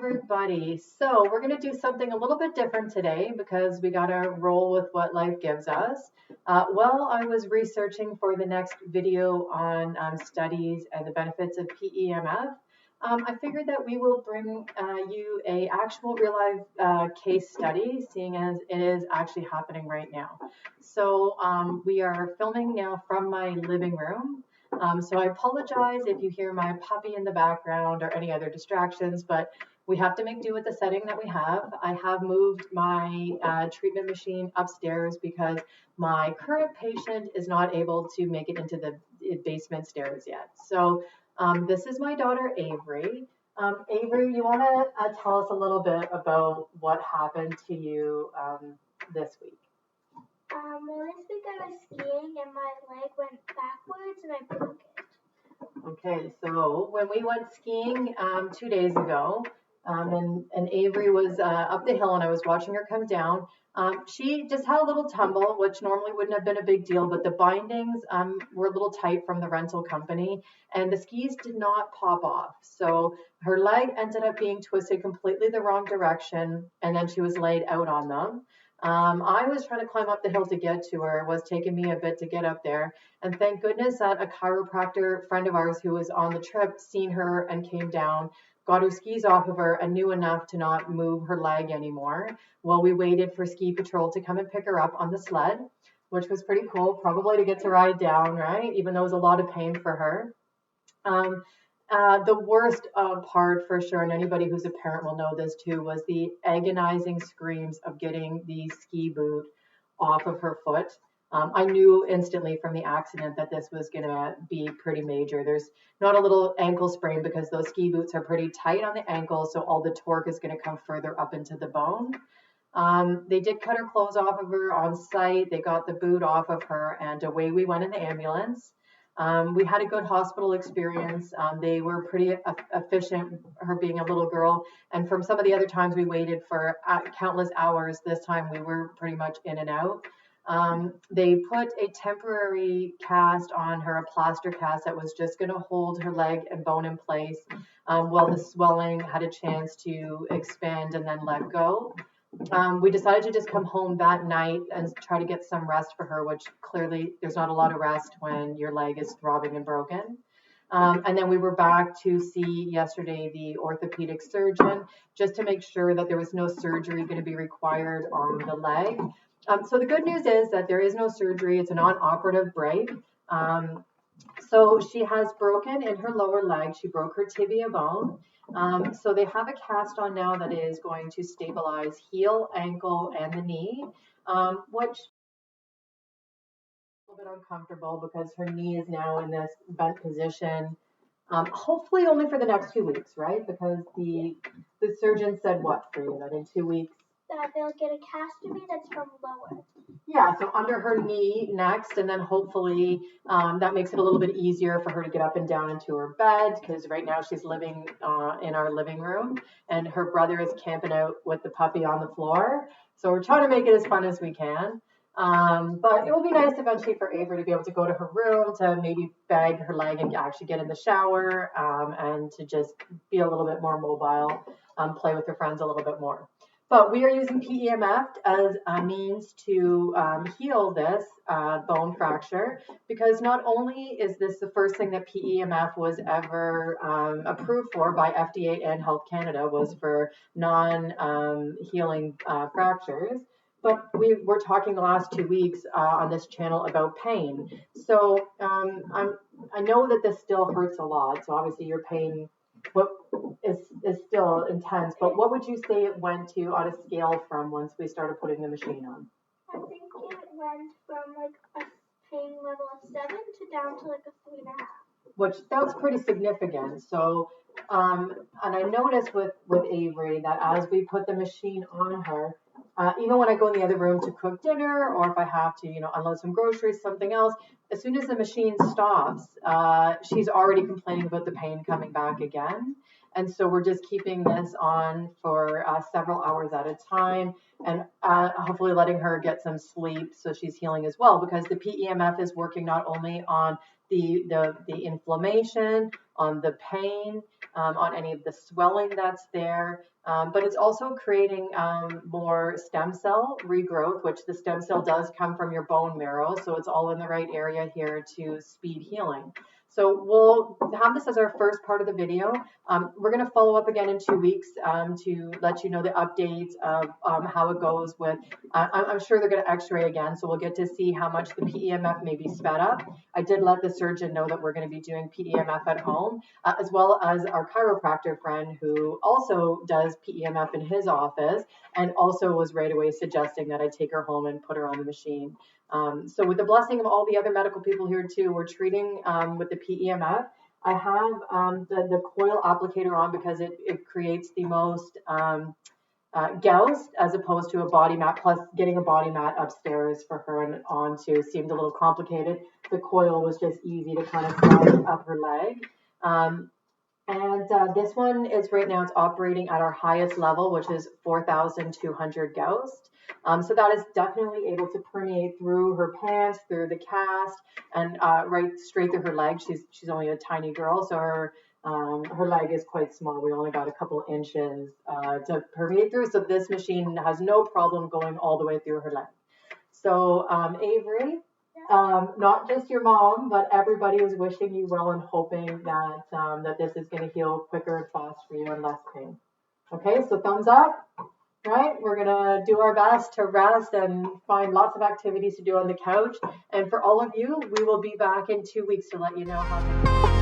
everybody. So we're going to do something a little bit different today because we got to roll with what life gives us. While I was researching for the next video on studies and the benefits of PEMF, I figured that we will bring you a actual real life case study, seeing as it is actually happening right now. So we are filming now from my living room. So I apologize if you hear my puppy in the background or any other distractions, but we have to make do with the setting that we have. I have moved my treatment machine upstairs because my current patient is not able to make it into the basement stairs yet. So this is my daughter, Avery. Avery, you want to tell us a little bit about what happened to you this week? Well, this week I was skiing and my leg went backwards and I broke it. Okay, so when we went skiing 2 days ago, and Avery was up the hill and I was watching her come down, she just had a little tumble, which normally wouldn't have been a big deal, but the bindings were a little tight from the rental company and the skis did not pop off. So her leg ended up being twisted completely the wrong direction and then she was laid out on them. I was trying to climb up the hill to get to her. It was taking me a bit to get up there. And thank goodness that a chiropractor friend of ours who was on the trip seen her and came down, got her skis off of her and knew enough to not move her leg anymore while we waited for ski patrol to come and pick her up on the sled, which was pretty cool, probably to get to ride down, right? Even though it was a lot of pain for her. The worst part for sure, and anybody who's a parent will know this too, was the agonizing screams of getting the ski boot off of her foot. I knew instantly from the accident that this was going to be pretty major. There's not a little ankle sprain because those ski boots are pretty tight on the ankle, so all the torque is going to come further up into the bone. They did cut her clothes off of her on site. They got the boot off of her, and away we went in the ambulance. We had a good hospital experience. They were pretty efficient, her being a little girl. And from some of the other times we waited for countless hours, this time we were pretty much in and out. They put a temporary cast on her, a plaster cast that was just going to hold her leg and bone in place while the swelling had a chance to expand and then let go. We decided to just come home that night and try to get some rest for her, which clearly there's not a lot of rest when your leg is throbbing and broken. And then we were back to see yesterday the orthopedic surgeon just to make sure that there was no surgery going to be required on the leg. So the good news is that there is no surgery. It's a non-operative break. So she has broken in her lower leg. She broke her tibia bone. So they have a cast on now that is going to stabilize heel, ankle, and the knee, which is a little bit uncomfortable because her knee is now in this bent position. Hopefully only for the next 2 weeks, right? Because the surgeon said what for you, that in 2 weeks? That they'll get a cast that's from lower. Yeah, so under her knee next, and then hopefully that makes it a little bit easier for her to get up and down into her bed, because right now she's living in our living room, and her brother is camping out with the puppy on the floor. So we're trying to make it as fun as we can. But it will be nice eventually for Avery to be able to go to her room, to maybe bag her leg and actually get in the shower, and to just be a little bit more mobile, play with her friends a little bit more. But we are using PEMF as a means to heal this bone fracture, because not only is this the first thing that PEMF was ever approved for by FDA and Health Canada, was for non-healing fractures, but we were talking the last 2 weeks on this channel about pain. So I know that this still hurts a lot. So obviously your pain is still intense, but what would you say it went to on a scale from once we started putting the machine on? I think it went from like a pain level of 7 to down to like a 3.5. Which that's pretty significant. So, and I noticed with Avery that as we put the machine on her, even when I go in the other room to cook dinner, or if I have to, unload some groceries, something else, as soon as the machine stops, she's already complaining about the pain coming back again. And so we're just keeping this on for several hours at a time, and hopefully letting her get some sleep so she's healing as well, because the PEMF is working not only on the inflammation, on the pain, on any of the swelling that's there, but it's also creating more stem cell regrowth, which the stem cell does come from your bone marrow. So it's all in the right area here to speed healing. So we'll have this as our first part of the video. We're going to follow up again in 2 weeks to let you know the updates of how it goes with, I'm sure they're going to x-ray again, so we'll get to see how much the PEMF may be sped up. I did let the surgeon know that we're going to be doing PEMF at home, as well as our chiropractor friend who also does PEMF in his office, and also was right away suggesting that I take her home and put her on the machine. So with the blessing of all the other medical people here too, we're treating with the PEMF. I have the coil applicator on because it creates the most gauze as opposed to a body mat, plus getting a body mat upstairs for her and onto seemed a little complicated. The coil was just easy to kind of slide up her leg. This one is right now, it's operating at our highest level, which is 4,200 gauss. So that is definitely able to permeate through her pants, through the cast, and right straight through her leg. She's only a tiny girl, so her leg is quite small. We only got a couple inches to permeate through. So this machine has no problem going all the way through her leg. So Avery, not just your mom, but everybody is wishing you well and hoping that that this is going to heal quicker and fast for you and less pain. Okay, so thumbs up. Right, we're gonna do our best to rest and find lots of activities to do on the couch. And for all of you, we will be back in 2 weeks to let you know how.